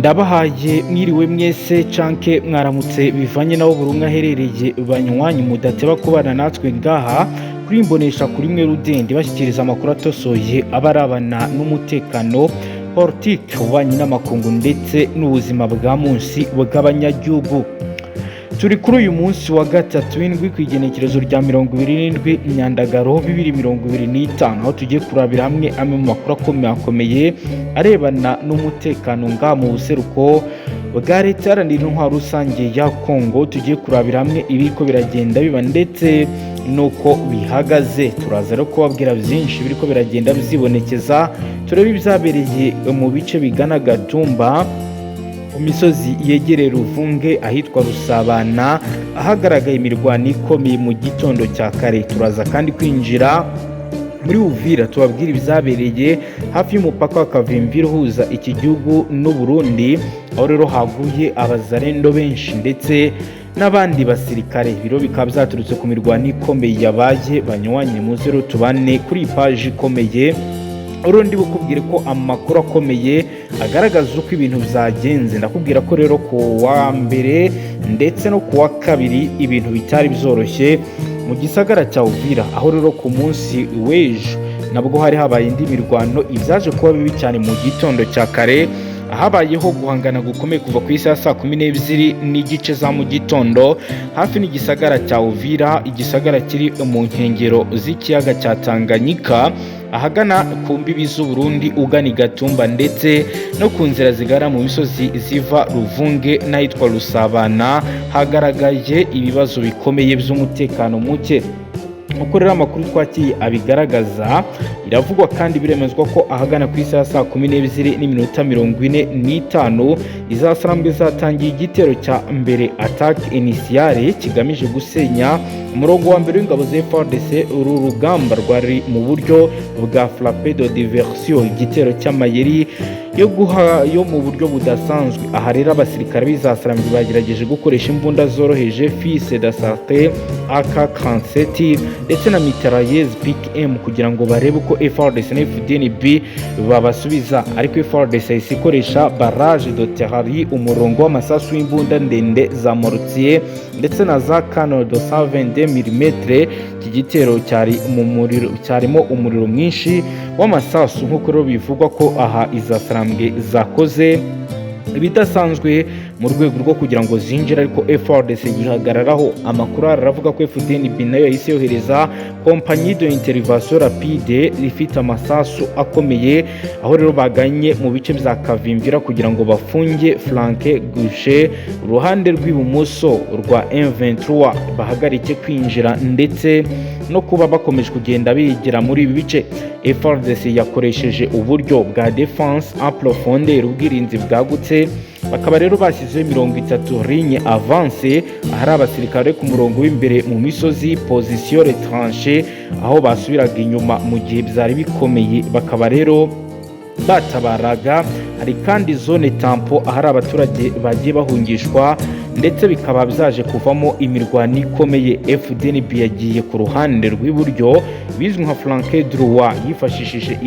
Ndabahaye mwiriwe mwese canke mwaramutse bivanye naho buri umwe aherereye banywanyi mudateba kubana natwe ngaha kuri imbonesha kuri mwe rudende bashyikiriza amakuru atosoye abarabana n'umutekano politike ububanyi n'amakungu ndetse n'ubuzima bwa munsi bw'abanyagihugu. Turi kuri uyu munsi wa gatatu w'indwi kw'igenekerezo rya 27 Nyandagaro 2025 aho tugiye kurabira hamwe amwe mu makuru akomeye arebana n'umutekano nga mu buseruko bwa leta iharanira intwaro rusange ya Kongo. Tugiye kurabira hamwe ibiriko biragenda biba ndetse nuko bihagaze. Turaza rero kubabwira byinshi biriko biragenda bizibonekeza, turebe ibyabereye mu bice bigana Gatumba, ku misozi yegereye Ruvunge ahitwa Rusabana ahagaragaye imirwano ikomeye mu gitondo cya kare. Turaza kandi kwinjira muri Uvira tubabwira ibyabereye hafi y'umupaka wa Kavimvira uhuza iki gihugu n'u Burundi, aho rero haguye abazarendo benshi ndetse n'abandi basirikare. Biro bikaba byaturutse ku mirwano ikomeye yabaye. Banywanyi muze rero tubane kuri page ikomeye urundi bukubwire ko amakuru akomeye agaragaza uko ibintu byagenze. Ndakubwira ko rero ku wa mbere ndetse no ku wa kabiri ibintu bitari byoroshye mu gisagara cya Uvira, aho rero ku munsi w'ejo nabwo hari habaye indi mirwano ibyaje kuba bibi cyane mu gitondo cya kare, habayeho guhangana gukomeye kuva ku isi ya saa 12 n'igice za mu gitondo hafi n'igisagara cya Uvira, igisagara kiri mu nkengero z'ikiyaga cya Tanganyika ahagana ku mbibi z'u Burundi ugana Gatumba ndetse no ku nzira zigara mu misozi ziva Ruvunge n'ahitwa Rusabana hagaragaje ibibazo bikomeye by'umutekano muke. Uko rero amakuru twakiye abigaragaza, iravugwa kandi biremezwa ko ahagana ku isi ya saa 12:45 izasarambwe zatangiye igitero cya mbere attaque initiale kigamije gusenya umurongo wa mbere w'ingabo za FARDC. Uru rugamba rwari mu buryo bwa frappe de diversion, igitero cy'amayeri yo mu buryo budasanzwe. Aha rero abasirikare b'izasarambwe bagerageje gukoresha imbunda zoroheje fils de santé AK-47 ndetse na mitrailleuse PIC-M kugira ngo barebe uko FARDC na FDNB babasubiza, ariko FARDC ikoresha barrage de terrari, umurongo w'amasasu w'imbunda ndende za mortier ndetse na za canon de 122 mm. Iki gitero cyarimo umuriro mwinshi w'amasasu nk'uko rero bivugwa ko aha izasarambwe zakoze ibidasanzwe mu rwego rwo kugira ngo zinjire, ariko FARDC yihagararaho. Amakuru aravuga ko FDNB nayo yahise yohereza compagnie de intervention rapide ifite amasasu akomeye, aho rero baganye mu bice bya Kavimvira kugira ngo bafunge flanke gauche uruhande rw'ibumoso rwa M23 bahagarike kwinjira ndetse no kuba bakomeje kugenda bigira muri ibi bice. FARDC yakoresheje uburyo bwa defense en profondeur, ubwirinzi bwagutse. Bakaba rero bashyizeho 30 ligne avance ahari abasirikare ku murongo w'imbere mu misozi position retranchée, aho basubiraga inyuma mu gihe byari bikomeye. Bakaba rero batabaraga. Hari kandi zone tampo ahari abaturage bagiye bahungishwa ndetse bikaba byaje kuvamo imirwano ikomeye. FDNB yagiye ku ruhande rw'iburyo bizwi nka flanque droit yifashishije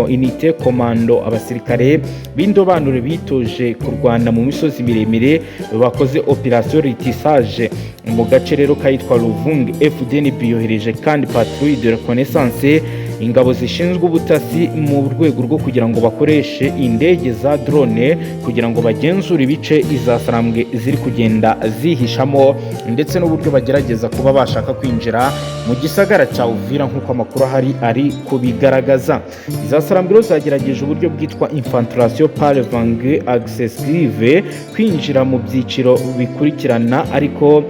unité commando, abasirikare b'indobanure bitoje kurwana mu misozi miremire bakoze operation ratissage mu gace rero kayitwa Ruvunge. FDNB yohereje kandi patrouille de reconnaissance, ingabo zishinzwe ubutasi mu rwego rwo kugira ngo bakoreshe indege za drone kugira ngo bagenzure ibice izasarambwe ziri kugenda zihishamo ndetse n'uburyo bagerageza kuba bashaka kwinjira mu gisagara cya Uvira nk'uko amakuru ari kubigaragaza. Izasarambwe zagerageje uburyo bwitwa infiltration par vangue accessive, kwinjira mu byiciro bikurikirana, ariko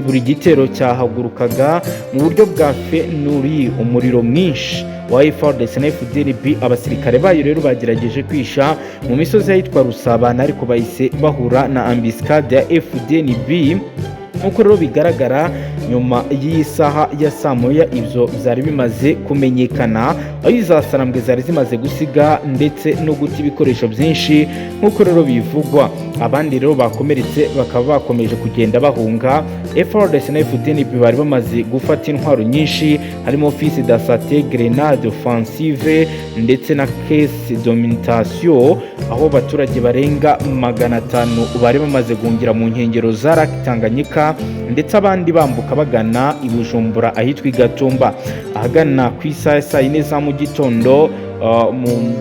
buri gitero cyahagurukaga mu buryo bwa fenuri, umuriro mwinshi wa FARDC na FDNB. Abasirikare bayo rero bagerageje kwisha mu misozi yitwa Rusabana, ariko bahise bahura na ambuscade ya FDNB. Nk'uko rero bigaragara nyuma y'isaha ya saa moya ibyo byari bimaze kumenyekana, aho iza sarambwe zari zimaze gusiga ndetse no guta ibikoresho byinshi nk'uko rero bivugwa. Abandi rero bakomeretse bakaba bakomeje kugenda bahunga. FARDC na FDLR bari bamaze gufata intwaro nyinshi, harimo fils d'assate, grenade offensive ndetse na caisse d'omintation, aho abaturage barenga 500 bari bamaze guhungira mu nkengero za Lac Tanganyika ndetse abandi bambuka bagana i Bujumbura ahitwa i Gatumba. Ahagana ku isaha saa 4 za mu gitondo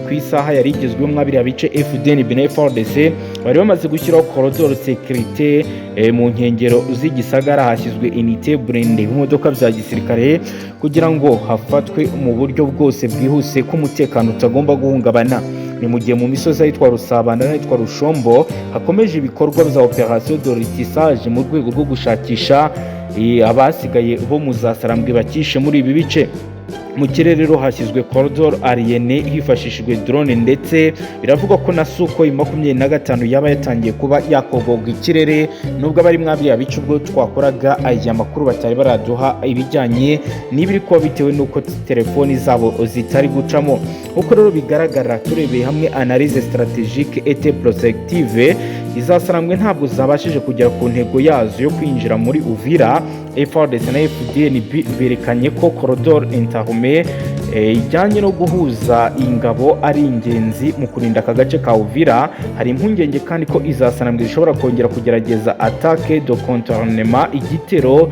ku isaha yari igezweho mwabiri bice FDLR na FARDC bari bamaze gushyiraho corridor sécurité mu nkengero z'igisagara. Hashyizwe unité blindée imodoka bya gisirikare kugira ngo hafatwe mu buryo bwose bwihuse ko umutekano utagomba guhungabana. Ni mu gihe mu misozi yitwa Rusabana n'itwa Rushombo hakomeje ibikorwa bya opération de ratissage mu rwego rwo gushakisha abasigaye bo mu za Sarambwe bakishe muri ibi bice. Mu kirere rero hashyizwe corridor aérienne hifashishijwe drone ndetse biravugwa ko na Sukhoi 25 yaba yatangiye kuba yakogoga ikirere, nubwo abari mwabya bice ubwo twakoraga aya makuru batari baraduha ibijyanye n'ibiri kuba bitewe nuko telefoni zabo zitari gucamo. Uko rero bigaragara turebeye hamwe analyse stratégique et prospective, izasarambwe ntabwo zabashije kugera ku ntego yazo yo kwinjira muri Uvira. FARDC na FDLR berekanye ko corridor interhume ijyanye no guhuza ingabo ari ingenzi mu kurinda aka gace ka Uvira. Hari impungenge kandi ko izasarambwe zishobora kongera kugerageza attaque de contournement, igitero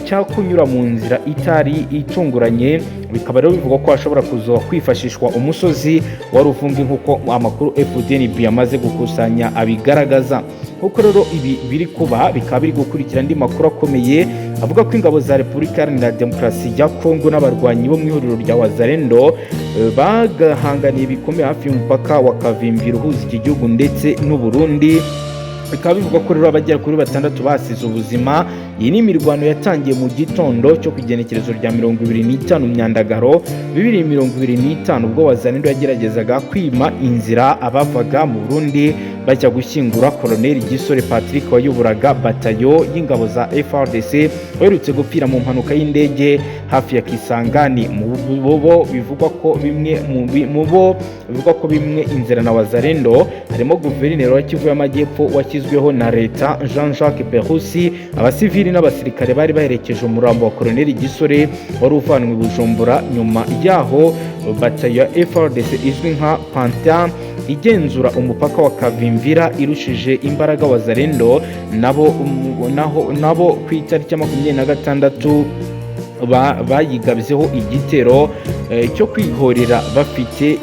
cya kunyura mu nzira itari itunguranye. Bikaba rero bivugwa ko hashobora kuzo kwifashishwa umusozi wa Ruvungi nk'uko amakuru FDLR yamaze gukusanya abigaragaza. Kuko rero ibi biri kuba bikaba biri gukurikira andi makuru akomeye avuga ko ingabo za Repubulika Iharanira Demokarasi ya Kongo n'abarwanyi bo mu ihuriro rya Wazalendo bagahanganiye bikomeye hafi y'umupaka wa Kavimvira uhuza iki gihugu ndetse n'u Burundi. Bikaba bivugwa ko rero abagera kuri 6 basize ubuzima. Iyi ni imirwano yatangiye mu gitondo cyo kugenekerezo rya 25 Myandagaro 2025 ubwo Wazalendo yageragezaga kwima inzira abavaga mu Burundi bajya gushyingura Colonel Gisore Patrick wayoboraga batayo y'ingabo za FARDC werutse gupfira mu mpanuka y'indege hafi ya Kisangani. Mu bivugwa ko bimwe inzira na Wazalendo harimo guverineri wa Kivu y'Amajyepfo washyizweho na leta Jean-Jacques Perusi. Abasivili n'abasirikare bari baherekeje umurambo wa Colonel Gisore wari uvanwe Bujumbura. Nyuma yaho batayo ya FARDC izwi nka Pantheon igenzura umupaka wa Kavimvira irushije imbaraga Wazalendo nabo ku itariki ya 26 bayigabyeho igitero cyo kwihorera bafite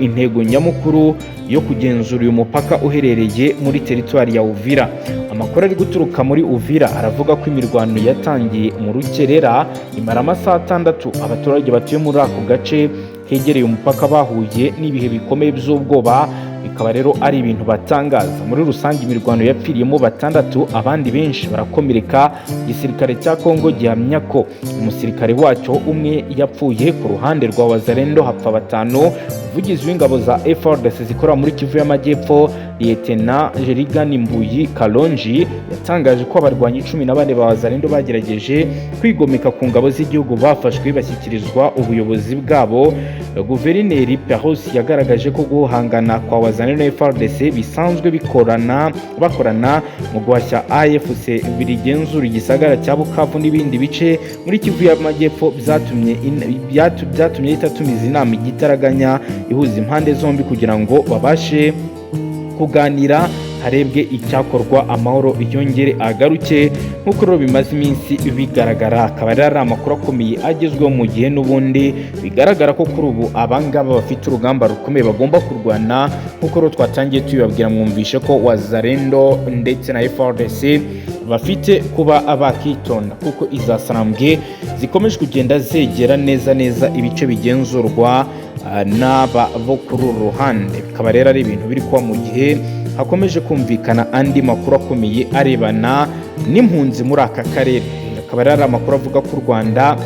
intego nyamukuru yo kugenzura uyu mupaka uherereye muri teritwari ya Uvira. Amakuru ari guturuka muri Uvira aravuga ko imirwano yatangiye mu rukerera imara amasaha 6. Abaturage batuye muri ako gace kegereye umupaka bahuye n'ibihe bikomeye by'ubwoba. Bikaba rero ari ibintu batangaza. Muri rusange imirwano yapfiriyemo 6, abandi benshi barakomereka. Igisirikare cya Kongo gihamya ko umusirikare wacyo umwe yapfuye. Ku ruhande rwa Wazalendo hapfa 5. Umuvugizi w'ingabo za FARDC zikora muri Kivu y'Amajyepfo Lieutenant Jerigani Mbuyi Kalonji yatangaje ko abarwanyi 14 ba Wazalendo bagerageje kwigomeka ku ngabo z'igihugu bafashwe bashyikirizwa ubuyobozi bwabo. Guverineri Perusi yagaragaje ko guhangana kwa Wazalendo na FARDC bisanzwe bakorana mu guhashya AFC birigenzura igisagara cya Bukavu n'ibindi bice muri Kivu y'Amajyepfo byatumye itatumiza inama igitaraganya ihuza impande zombi kugira ngo babashe kuganira harebwe icyakorwa amahoro yongere agaruke. nk'uko rero bimaze iminsi bigaragara. Akaba ari amakuru akomeye agezweho mu gihe n'ubundi bigaragara ko kuri ubu abangaba bafite urugamba rukomeye bagomba kurwana. nk'uko rero twatangiye tubibabwira, mwumvishe ko Wazalendo ndetse na FARDC bafite kuba abakitonda kuko izasarambwe zikomeje kugenda zegera neza ibice bigenzurwa n'aba bo kuri uru ruhande. Bikaba rero ari ibintu biri kuba mu gihe hakomeje kumvikana andi makuru akomeye arebana n'impunzi muri aka karere. Akaba ari amakuru avuga ko u Rwanda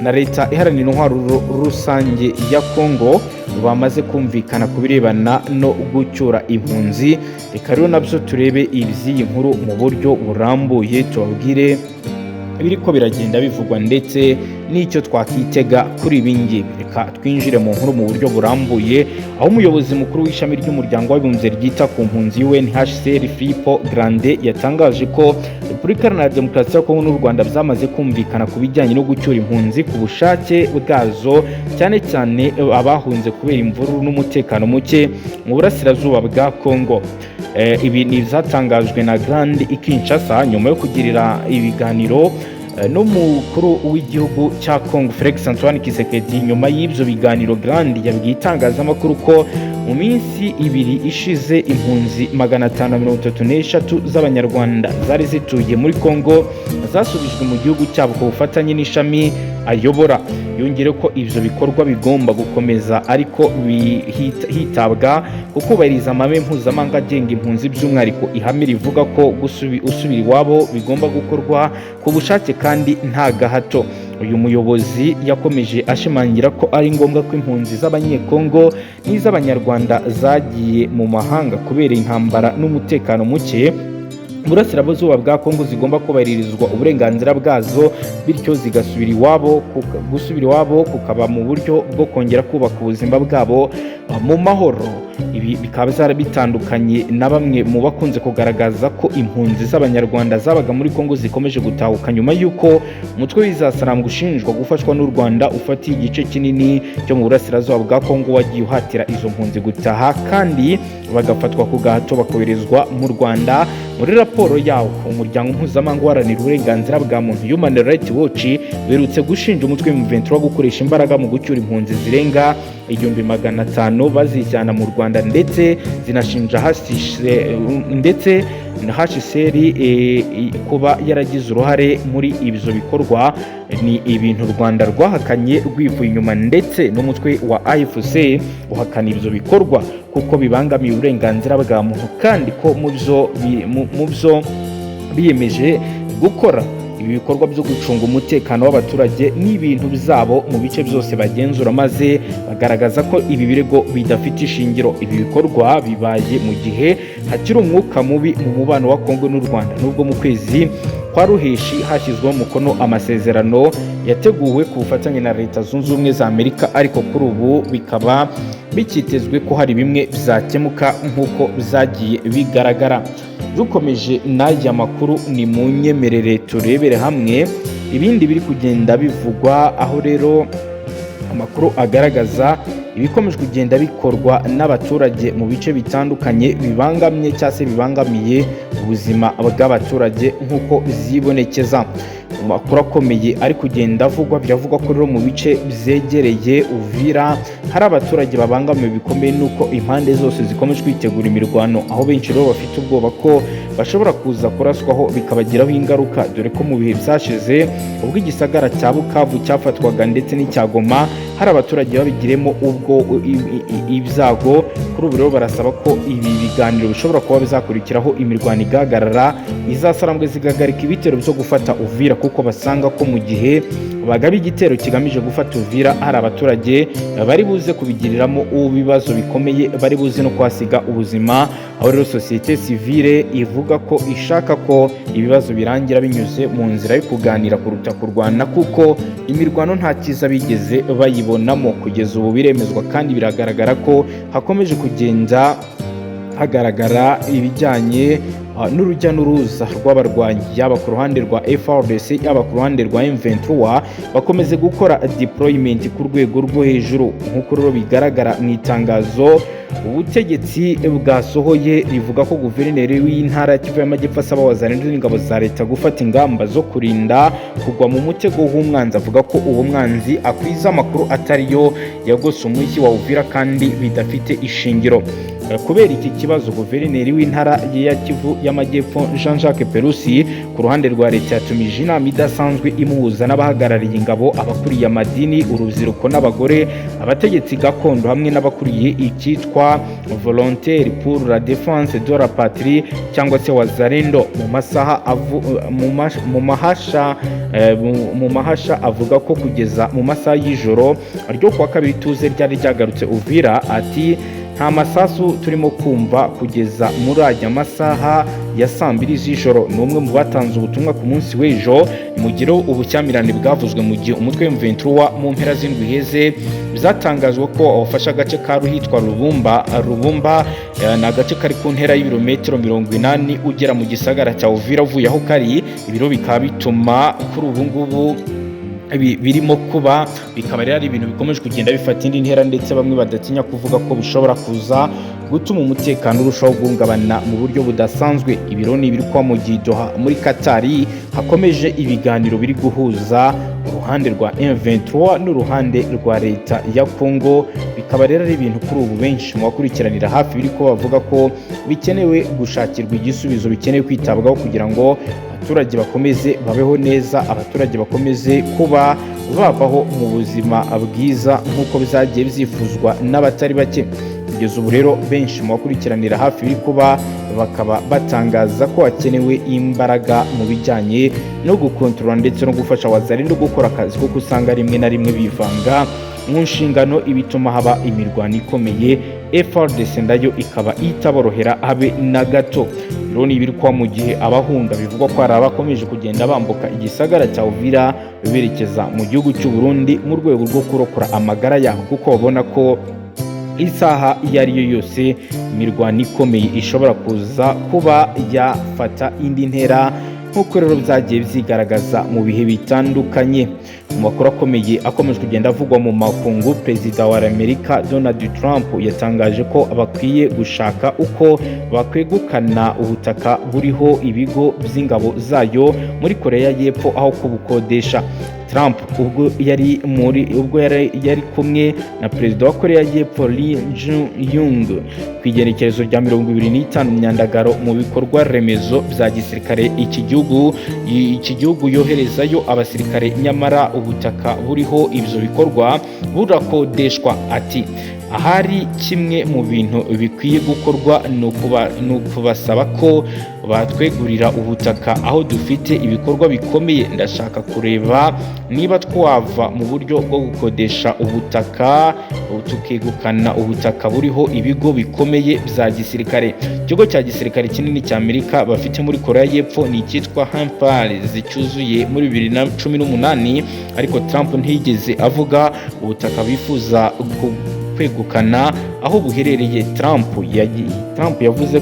na leta iharanira intwaro rusange ya Kongo bamaze kumvikana ku birebana no gucyura impunzi. Reka rero nabyo turebe iby'iyi nkuru mu buryo burambuye, tubabwire biriko biragenda bivugwa ndetse n'icyo twakitega kuri ibi ngibi. Reka twinjire mu nkuru mu buryo burambuye, aho umuyobozi mukuru w'ishami ry'umuryango w'abibumbye ryita ku mpunzi UNHCR Filippo Grandi yatangaje ko Repubulika Iharanira Demokarasi ya Kongo n'u Rwanda byamaze kumvikana ku bijyanye no gucyura impunzi ku bushake bwazo, cyane cyane abahunze kubera imvururu n'umutekano muke mu burasirazuba bwa Kongo. Ibi ni ibyatangajwe na Grandi i Kinshasa nyuma yo kugirira ibiganiro n'umukuru w'igihugu cya Kongo Felix Antoine Tshisekedi. Nyuma y'ibyo biganiro, Grandi yabwiye itangazamakuru ko mu minsi ibiri ishize impunzi 533 z'abanyarwanda zari zituye muri Kongo zasubijwe mu gihugu cyabo ku bufatanye n'ishami ayobora. Yongere ko ivyo bikorwa bigomba gukomeza, ariko hitabwa ku kubahiriza amahame mpuzamahanga agenga impunzi, by'umwihariko ihame rivuga ko usubira iwabo bigomba gukorwa ku bushake kandi nta gahato. Uyu muyobozi yakomeje ashimangira ko ari ngombwa ko impunzi z'abanyekongo n'iz'abanyarwanda zagiye mu mahanga kubera intambara n'umutekano muke burasirazuba bwa Kongo zigomba kubahiririzwa uburenganzira bwazo, bityo zigasubira iwabo. Gusubira iwabo kukaba mu buryo bwo kongera kubaka ubuzima bwabo mu mahoro. Ibi bikaba bitandukanye na bamwe mu bakunze kugaragaza ko impunzi z'abanyarwanda zabaga muri Kongo zikomeje gutahuka nyuma y'uko umutwe w'Izasaramu gushinjwa gufashwa n'u Rwanda ufatiye igice kinini cyo mu burasirazuba bwa Kongo wagiye uhatira izo mpunzi gutaha kandi bagafatwa ku gahato bakoherezwa mu Rwanda. Muri raporo yawo, umuryango mpuzamahanga uharanira uburenganzira bwa muntu Human Rights Watch werutse gushinja umutwe M23 gukoresha imbaraga mu gucyura impunzi zirenga 500 bazijyana mu Rwanda, ndetse zinashinja HCR kuba yaragize uruhare muri ibyo bikorwa. Ni ibintu u Rwanda rwahakanye rwivuye inyuma, ndetse n'umutwe wa AFC uhakana ibyo bikorwa kuko bibangamiye uburenganzira bwa muntu, kandi ko mu byo biyemeje gukora ibi bikorwa byo gucunga umutekano w'abaturage n'ibintu byabo mu bice byose bagenzura, maze bagaragaza ko ibi birego bidafite ishingiro. Ibi bikorwa bibaye mu gihe hakiri umwuka mubi mu mubano wa Kongo n'u Rwanda, nubwo mu kwezi kwa Ruheshi hashyizweho umukono amasezerano yateguwe ku bufatanye na Leta Zunze Ubumwe za Amerika, ariko kuri ubu bikaba bikitezwe ko hari bimwe bizakemuka nk'uko byagiye bigaragara. Dukomeje n'aya makuru, ni mu nyemerere turebere hamwe ibindi biri kugenda bivugwa, aho rero amakuru agaragaza ibikomeje kugenda bikorwa n'abaturage mu bice bitandukanye bibangamye cyangwa se bibangamiye ubuzima bw'abaturage nk'uko zibonekeza. Amakuru akomeye ari kugenda avugwa, biravugwa ko rero mu bice byegereye Uvira hari abaturage babangamiwe bikomeye nuko impande zose zikomeje kwitegura imirwano, aho benshi rero bafite ubwoba ko bashobora kuza kuraswaho bikabagiraho ingaruka, dore ko mu bihe byashize ubwo igisagara cya Bukavu cyafatwaga ndetse n'icya Goma hari abaturage babigiremo ubwo ibyago. Kuri ubu rero barasaba ko ibi biganiro bishobora kuba bizakurikiraho imirwano igahagarara, Izasarambwe zigahagarika ibitero byo gufata Uvira, kuko basanga ko mu gihe bagaba igitero kigamije gufata Uvira hari abaturage bari buze kubigiriramo ibibazo bikomeye, bari buze no kwasiga ubuzima. Aho rero sosiyete sivile ivuga ko ishaka ko ibibazo birangira binyuze mu nzira yo kuganira kuruta kurwana, kuko imirwano nta cyiza bigeze bayibonamo. Kugeza ubu biremezwa kandi biragaragara ko hakomeje kugenda hagaragara ibijyanye n'urujya n'uruza rw'abarwanyi, yaba ku ruhande rwa FARDC yaba ku ruhande rwa M23, bakomeze gukora deployment ku rwego rwo hejuru. Nk'uko rero bigaragara mu itangazo ubutegetsi bwasohoye rivuga ko guverineri w'intara Kivu y'Amajyepfo asaba abazarendo n'ingabo za leta gufata ingamba zo kurinda kugwa mu mutego w'umwanzi. Avuga ko uwo mwanzi akwiza amakuru atariyo yagose umujyi wa Uvira kandi bidafite ishingiro. Kubera iki kibazo, guverineri w'intara ya Kivu y'Amajyepfo Jean-Jacques Perusi ku ruhande rwa leta yatumije inama idasanzwe imuhuza n'abahagarariye ingabo, abakuriye amadini, urubyiruko n'abagore, abategetsi gakondo hamwe n'abakuriye icyitwa Volontaire pour la défense de la patrie cyangwa se Wazalendo. Mu mahasha avuga ko kugeza mu masaha y'ijoro ryo kuwa kabiri tuze ryari ryagarutse Uvira, ati nta masasu turimo kumva kugeza muri aya masaha ya saa 2 z'ijoro. ni umwe mu batanze ubutumwa ku munsi w'ejo mugiro ubushyamirane bwavuzwe mu gihe umutwe M23 mu mpera z'indwi heze bizatangazwa ko abafasha agace ka ruhitwa Rubumba ni agace kari ku ntera y'ibirometero 80 ugera mu gisagara cya Uvira uvuye aho kari. ibiro bikaba bituma kuri ubu ngubu birimo kuba bikaba ari ibintu bikomeje kugenda bifata indi ntera, ndetse bamwe badatinya kuvuga ko bishobora kuza gutuma umutekano urushaho guhungabana mu buryo budasanzwe. ibiro ni ibiri kwa mu Doha muri Katari hakomeje ibiganiro biri guhuza uruhande rwa M23 n'uruhande rwa leta ya Kongo. bikaba rero ari ibintu kuri ubu benshi mu bakurikiranira hafi biri ko bavuga ko bikenewe gushakirwa igisubizo, bikenewe kwitabwaho kugira ngo abaturage bakomeze babeho neza, abaturage bakomeze kuba babaho mu buzima bwiza nk'uko bizagiye byifuzwa n'abatari bake. kugeza ubu rero benshi mu bakurikiranira hafi biri kuba bakaba batangaza ko hakenewe imbaraga mu bijyanye no gukontorora ndetse no gufasha wazalendo gukora akazi, kuko usanga rimwe na rimwe bivanga mu nshingano ibituma haba imirwano ikomeye. FARDC nayo ikaba itaborohera habe na gato. rero ni ibiri kwa mu gihe abahunga bivugwa ko hari abakomeje kugenda bambuka igisagara cya Uvira berekeza mu gihugu cy'u Burundi mu rwego rwo kurokora amagara yabo, kuko babona ko isaha iyo ari yo yose imirwano ikomeye ishobora kuza kuba yafata indi ntera, nk'uko rero byagiye byigaragaza mu bihe bitandukanye. mu makuru akomeye akomeje kugenda avugwa mu makungu, perezida wa Amerika Donald Trump yatangaje ko bakwiye gushaka uko bakwegukana ubutaka buriho ibigo by'ingabo zayo muri Korea y'Epfo aho kubukodesha. Trump ubwo yari kumwe na perezida wa Korea y'Epfo Lee Jae-yong ku igenekerezo rya 25 Myandagaro mu bikorwa remezo bya gisirikare iki gihugu yoherezayo abasirikare, nyamara ubutaka buriho ibyo bikorwa burakodeshwa. ati ahari kimwe mu bintu bikwiye gukorwa ni ukubasaba ko batwegurira ubutaka aho dufite ibikorwa bikomeye. ndashaka kureba niba twava mu buryo bwo gukodesha ubutaka tukegukana ubutaka buriho ibigo bikomeye bya gisirikare. ikigo cya gisirikare kinini cya Amerika bafite muri Korea y'Epfo ni icyitwa Hampars cyuzuye muri 2018, ariko Trump ntiyigeze avuga ubutaka bifuza kwegukana aho buherereye. Trump yavuze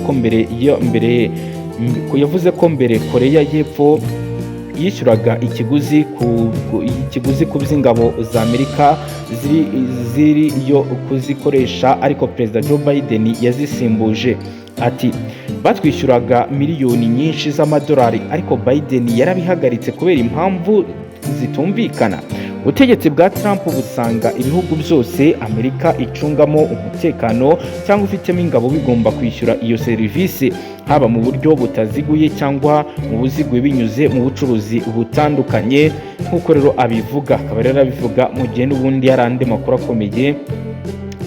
ko mbere Korea y'Epfo yishyuraga ikiguzi ku by'ingabo za Amerika ziri yo kuzikoresha, ariko perezida Joe Biden yazisimbuje. ati batwishyuraga miliyoni nyinshi z'amadolari, ariko Biden yarabihagaritse kubera impamvu zitumvikana. ubutegetsi bwa Trump busanga ibihugu byose Amerika icungamo umutekano cyangwa ufitemo ingabo bigomba kwishyura iyo serivisi, haba mu buryo butaziguye cyangwa mu buziguye binyuze mu bucuruzi butandukanye, nk'uko rero abivuga. akaba rero abivuga mu gihe n'ubundi hari andi makuru akomeye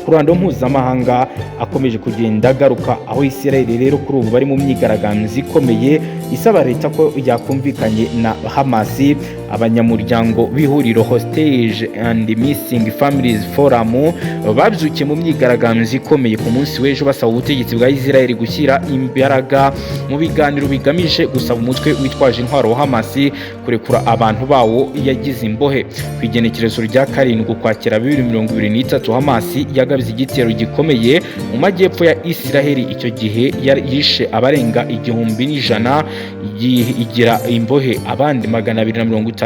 ku ruhando mpuzamahanga akomeje kugenda agaruka, aho Israel rero kuri ubu bari mu myigaragambyo ikomeye isaba leta ko yakumvikanye na Hamas. abanyamuryango b'ihuriro Hostage and Missing Families Forum babyukiye mu myigaragambyo ikomeye ku munsi w'ejo basaba ubutegetsi bwa Israel gushyira imbaraga mu biganiro bigamije gusaba umutwe witwaje intwaro wa Hamas kurekura abantu bawo yagize imbohe. ku igenekerezo rya 7 Ukwakira 2023 Hamas yagabye igitero gikomeye mu majyepfo ya Israel. icyo gihe yishe abarenga 1,100 igira imbohe abandi 251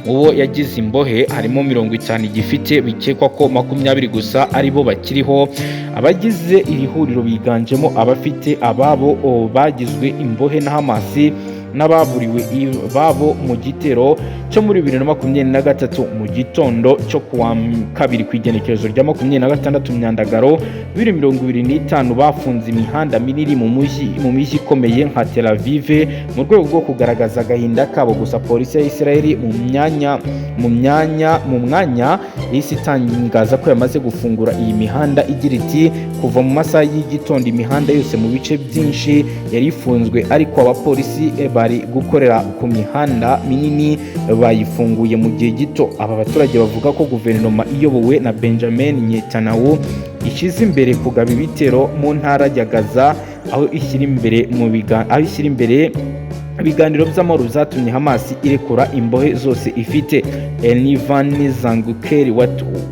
mu bo yagize imbohe harimo 50 gifite bikekwa ko 20 gusa ari bo bakiriho. abagize iri huriro biganjemo abafite ababo bagizwe imbohe na Hamas n'ababuriwe babo mu gitero cyo muri 2023 mu gitondo cyo kuwa kabiri ku igenekerezo rya 26 Myandagaro 2025 bafunze imihanda minini mu mujyi ikomeye nka Tel Aviv mu rwego rwo kugaragaza agahinda kabo. gusa polisi ya Israel mu mwanya yahise itangaza ko yamaze gufungura iyi mihanda igira iti kuva mu masaha y'igitondo imihanda yose mu bice byinshi yari ifunzwe, ariko abapolisi bari gukorera ku mihanda minini bayifunguye mu gihe gito. aba baturage bavuga ko guverinoma iyobowe na Benjamin Netanyahu ishyize imbere kugaba ibitero mu ntara ya Gaza, aho ishyira imbere ibiganiro by'amahoro byatumye Hamas irekura imbohe zose ifite. Enivan Zangukeri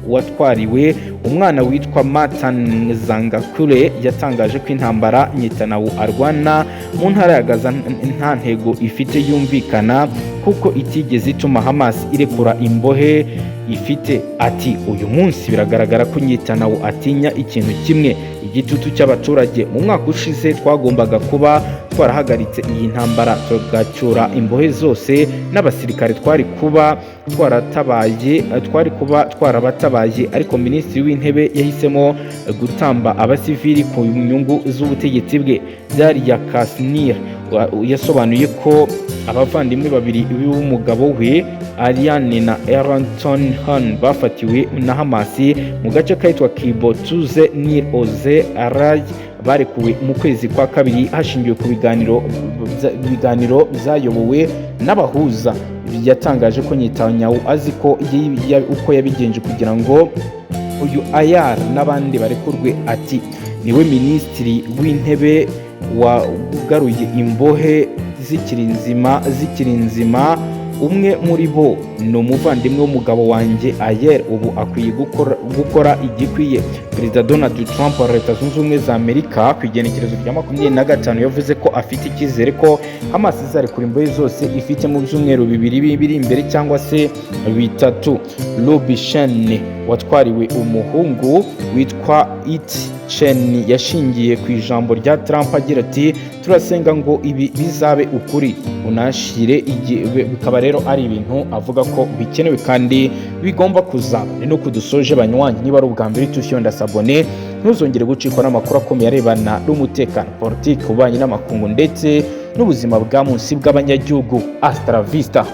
watwariwe umwana witwa Matan Zangakure yatangaje ko intambara Netanyahu arwana mu ntara ya Gaza nta ntego ifite yumvikana kuko itigeze ituma Hamas irekura imbohe ifite. Ati uyu munsi biragaragara ko Netanyahu atinya ikintu kimwe, igitutu cy'abaturage. Mu mwaka ushize twagombaga kuba twarahagaritse iyi ntambara tugacyura imbohe zose n'abasirikare twari kuba twarabatabaye, ariko minisitiri w'intebe yahisemo gutamba abasivili ku nyungu z'ubutegetsi bwe. Byari ya Kasnir yasobanuye ko abavandimwe babiri b'umugabo we Ariane na Eranton Han bafatiwe na Hamas mu gace kitwa Kibbutz Nir Oz Arad barekuwe mu kwezi kwa kabiri hashingiwe ku biganiro byayobowe n'abahuza. Yatangaje ko Netanyahu azi ko uko yabigenje kugira ngo uyu Ayar n'abandi barekurwe. Ati niwe minisitiri w'intebe wagaruye imbohe zikiri nzima. Umwe muri bo ni umuvandimwe w'umugabo wanjye Ayer, ubu akwiye gukora igikwiye. Perezida Donald Trump wa Leta Zunze Ubumwe za Amerika ku igenekerezo rya 25 yavuze ko afite icyizere ko Hamas izarekura imbohe zose ifite mu byumweru bibiri imbere cyangwa se bitatu. Ruby Shen watwariwe umuhungu witwa It Chen yashingiye ku ijambo rya Trump agira ati turasenga ngo ibi bizabe ukuri unashire bikaba rero ari ibintu avuga ko bikenewe kandi bigomba kuzaba. No kudusoje banywanyi, niba ari ubwa mbere tushyonda sabone ntuzongere gucikwa n'amakuru akomeye arebana n'umutekano, politiki, ububanyi n'amakungu ndetse n'ubuzima bwa munsi bw'abanyagihugu. Hasta la vista.